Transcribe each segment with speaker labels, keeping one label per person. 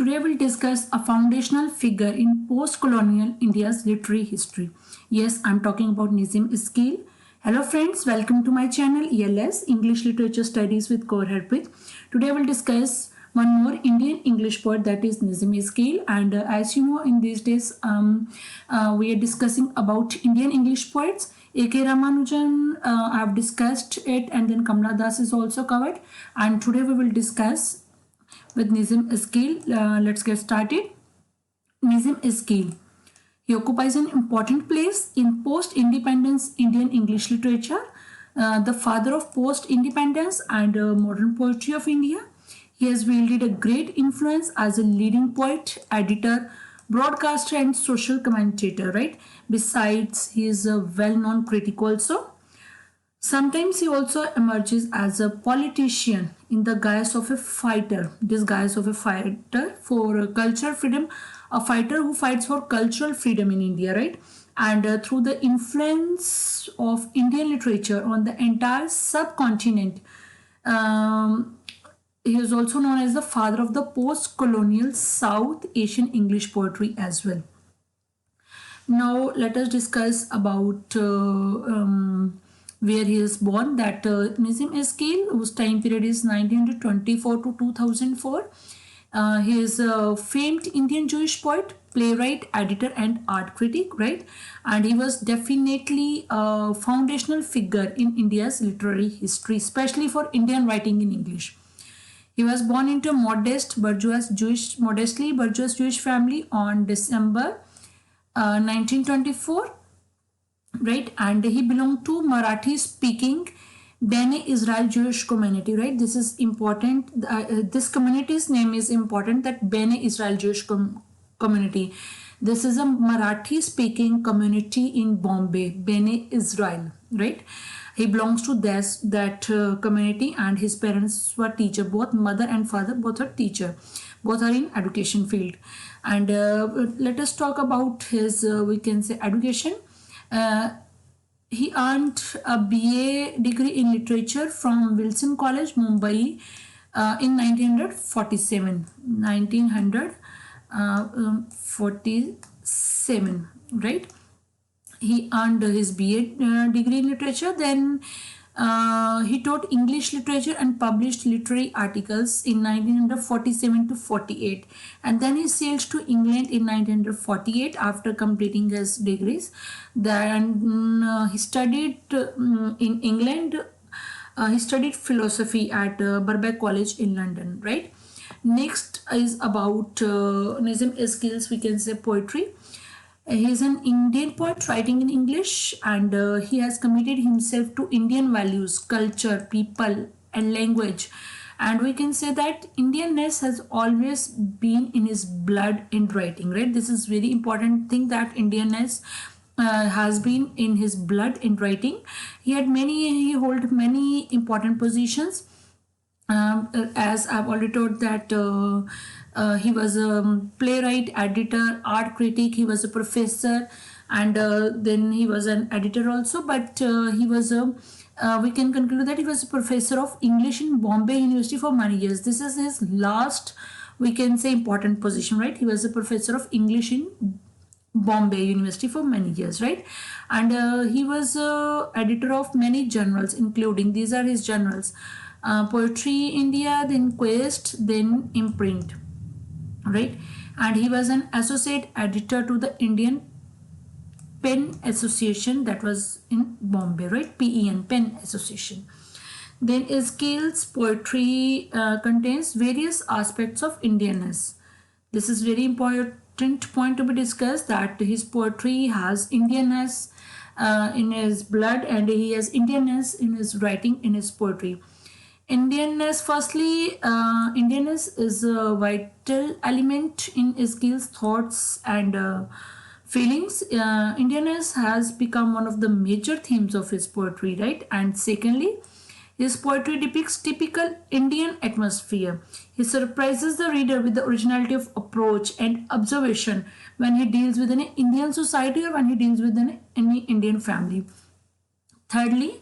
Speaker 1: Today we'll discuss a foundational figure in post-colonial India's literary history. Yes, I'm talking about Nizam Iskeel. Hello friends, welcome to my channel ELS English Literature Studies with Kaur Harpreet. Today we'll discuss one more Indian English poet, that is Nizam Iskeel. And as you know, in these days we are discussing about Indian English poets. A.K. Ramanujan, I've discussed it, and then Kamla Das is also covered. And today we will discuss with Nizam Iskeel. Let's get started. Nizam Iskeel. He occupies an important place in post-independence Indian English literature, the father of post-independence and modern poetry of India. He has wielded a great influence as a leading poet, editor, broadcaster and social commentator, right? Besides, he is a well-known critic also. Sometimes he also emerges as a politician in the guise of a fighter, disguise of a fighter for cultural freedom, a fighter who fights for cultural freedom in India, right? And through the influence of Indian literature on the entire subcontinent, he is also known as the father of the post-colonial South Asian English poetry as well. Now let us discuss about where he is born. That Nizam Iskeel, whose time period is 1924 to 2004. He is a famed Indian Jewish poet, playwright, editor and art critic, right? And he was definitely a foundational figure in India's literary history, especially for Indian writing in English. He was born into a modestly bourgeois Jewish family on December 1924, right? And he belonged to Marathi speaking Bene Israel Jewish community, right? This is important. This community's name is important, that Bene Israel Jewish community. This is a Marathi speaking community in Bombay, Bene Israel, right? He belongs to that community, and his parents were teacher. Both mother and father, both are teacher. Both are in education field. And let us talk about his, we can say, education. He earned a BA degree in literature from Wilson College, Mumbai in 1947, right? He earned his BA degree in literature. Then he taught English literature and published literary articles in 1947 to 48. And then he sailed to England in 1948 after completing his degrees. Then he studied in England. He studied philosophy at Birkbeck College in London, right? Next is about Nizam Iskeel's, we can say, poetry. He is an Indian poet writing in English, and he has committed himself to Indian values, culture, people and language. And we can say that Indianness has always been in his blood in writing, right? This is very important thing, that Indianness has been in his blood in writing. He held many important positions. As I've already told that he was a playwright, editor, art critic. He was a professor, and then he was an editor also. But he was a we can conclude that he was a professor of English in Bombay University for many years. This is his last, we can say, important position, right? He was a professor of English in Bombay University for many years, right? And he was editor of many journals, including, these are his journals: Poetry India, then Quest, then Imprint, right? And he was an associate editor to the Indian Pen Association, that was in Bombay, right? PEN, Pen Association. Then Iskeel's poetry contains various aspects of Indianness. This is very important point to be discussed, that his poetry has Indianness in his blood, and he has Indianness in his writing, in his poetry. Indianness, firstly, Indianness is a vital element in Iskeel's thoughts and feelings. Indianness has become one of the major themes of his poetry, right? And secondly, his poetry depicts typical Indian atmosphere. He surprises the reader with the originality of approach and observation when he deals with an Indian society or when he deals with any Indian family. Thirdly,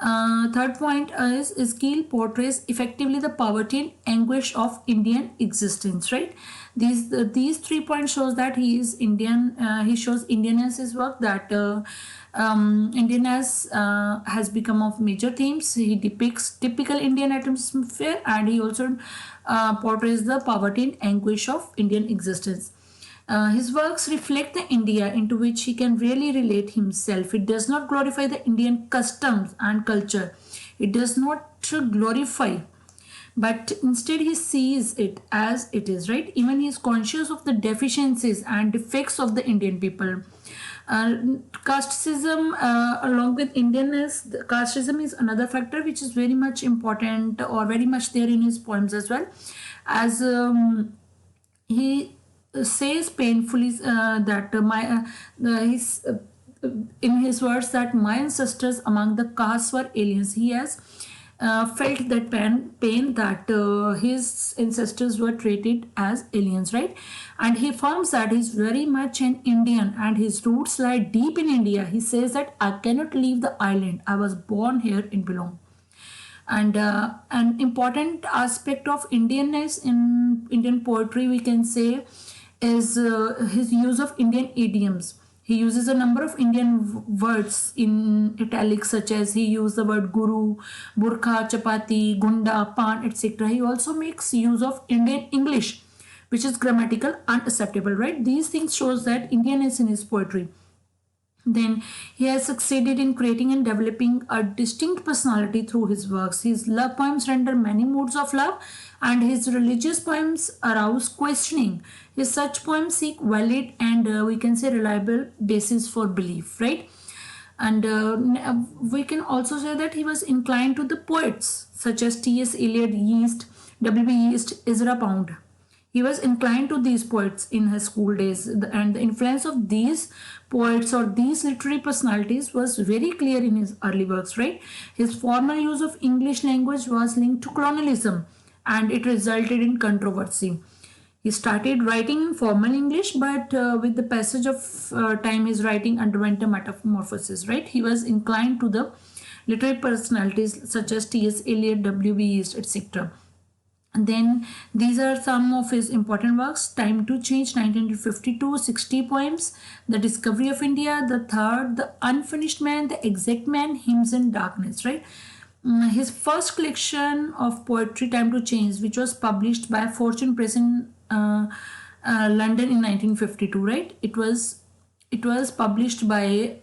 Speaker 1: third point is Iskeel portrays effectively the poverty and anguish of Indian existence, right? These 3 points shows that he is Indian. He shows Indianness his work, that Indianness has become of major themes. He depicts typical Indian atmosphere, and he also portrays the poverty and anguish of Indian existence. His works reflect the India into which he can really relate himself. It does not glorify the Indian customs and culture. It does not glorify, but instead he sees it as it is, right? Even he is conscious of the deficiencies and defects of the Indian people. uh, Casteism, along with Indianness, casteism is another factor which is very much important, or very much there in his poems as well, as he says painfully that his in his words that my ancestors among the castes were aliens. He has felt that pain that his ancestors were treated as aliens, right? And he affirms that he's very much an Indian and his roots lie deep in India. He says that I cannot leave the island. I was born here and belong. And an important aspect of Indianness in Indian poetry, we can say, is his use of Indian idioms. He uses a number of Indian words in italics, such as he used the word guru, burkha, chapati, gunda, pan, etc. He also makes use of Indian English, which is grammatical unacceptable, right? These things shows that Indian is in his poetry. Then he has succeeded in creating and developing a distinct personality through his works. His love poems render many moods of love, and his religious poems arouse questioning. His such poems seek valid and we can say reliable basis for belief, right? And we can also say that he was inclined to the poets such as T.S. Eliot, Yeats, W.B. Yeats, Ezra Pound. He was inclined to these poets in his school days, and the influence of these poets or these literary personalities was very clear in his early works, right? His formal use of English language was linked to colonialism, and it resulted in controversy. He started writing in formal English, but with the passage of time, his writing underwent a metamorphosis, right? He was inclined to the literary personalities such as T.S. Eliot, W.B. Yeats, etc. And then these are some of his important works: Time to Change, 1952, 60 poems, The Discovery of India, The Third, The Unfinished Man, The Exact Man, Hymns in Darkness, right? His first collection of poetry, Time to Change, which was published by Fortune Press in London in 1952, right? It was published by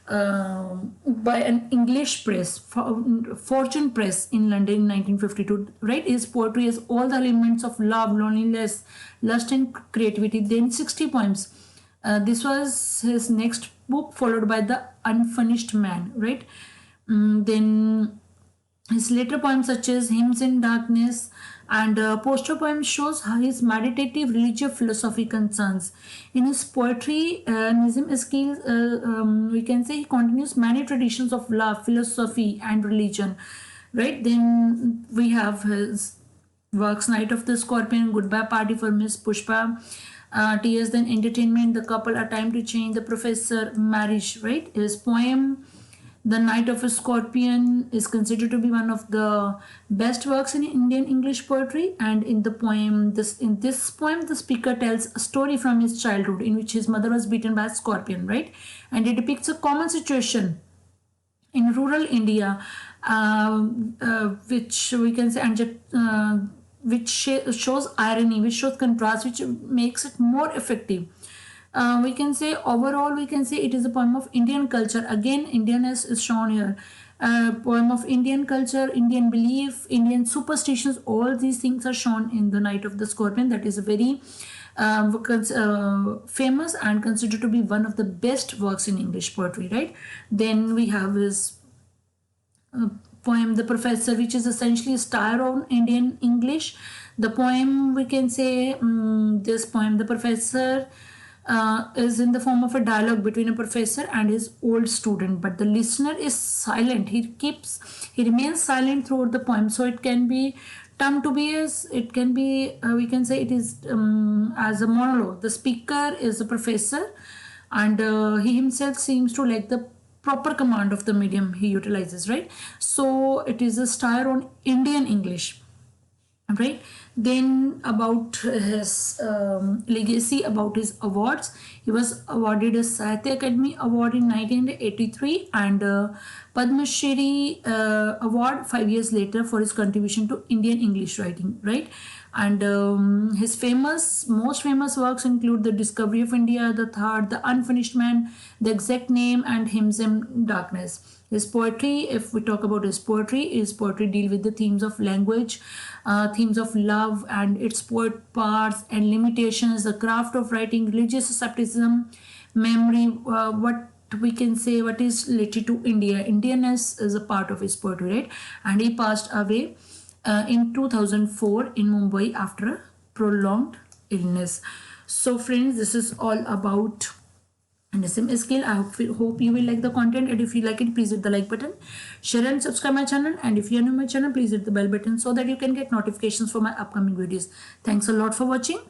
Speaker 1: an English press, Fortune Press in London in 1952, right? His poetry has all the elements of love, loneliness, lust, and creativity. Then 60 poems. This was his next book, followed by The Unfinished Man, right? Then his later poems such as Hymns in Darkness and poster poems shows how his meditative religious philosophy concerns. In his poetry, Nizam Eskil, we can say he continues many traditions of love, philosophy and religion, right? Then we have his works Night of the Scorpion, Goodbye Party for Miss Pushpa, Tears Then Entertainment, The Couple, A Time to Change, The Professor, Marriage, right? His poem The Night of a Scorpion is considered to be one of the best works in Indian English poetry. And in this poem, the speaker tells a story from his childhood in which his mother was beaten by a scorpion, right? And it depicts a common situation in rural India, which we can say, which shows irony, which shows contrast, which makes it more effective. We can say overall, we can say it is a poem of Indian culture. Again, Indianness is shown here. Poem of Indian culture, Indian belief, Indian superstitions, all these things are shown in The Night of the Scorpion. That is a very famous and considered to be one of the best works in English poetry, right? Then we have his poem The Professor, which is essentially a style on Indian English. The poem, we can say, this poem, The Professor, is in the form of a dialogue between a professor and his old student, but the listener is silent. He remains silent throughout the poem. So it can be termed to be as, it can be, we can say it is as a monologue. The speaker is the professor, and he himself seems to lack the proper command of the medium he utilizes, right? So it is a style on Indian English. right? Then about his legacy, about his awards, he was awarded a Sahitya Academy Award in 1983 and Padma Shri Award 5 years later for his contribution to Indian English writing, right? And his most famous works include The Discovery of India, The Third, The Unfinished Man, The Exact Name, and Hymns in Darkness. His poetry, if we talk about his poetry deal with the themes of language, themes of love and its poet parts and limitations, the craft of writing, religious skepticism, memory, what we can say, what is related to India. Indianness is a part of his poetry, right? And he passed away in 2004 in Mumbai after a prolonged illness. So friends, this is all about Nasim Skill. I hope you will like the content, and if you like it, please hit the like button, share and subscribe my channel, and if you are new to my channel, please hit the bell button so that you can get notifications for my upcoming videos. Thanks a lot for watching.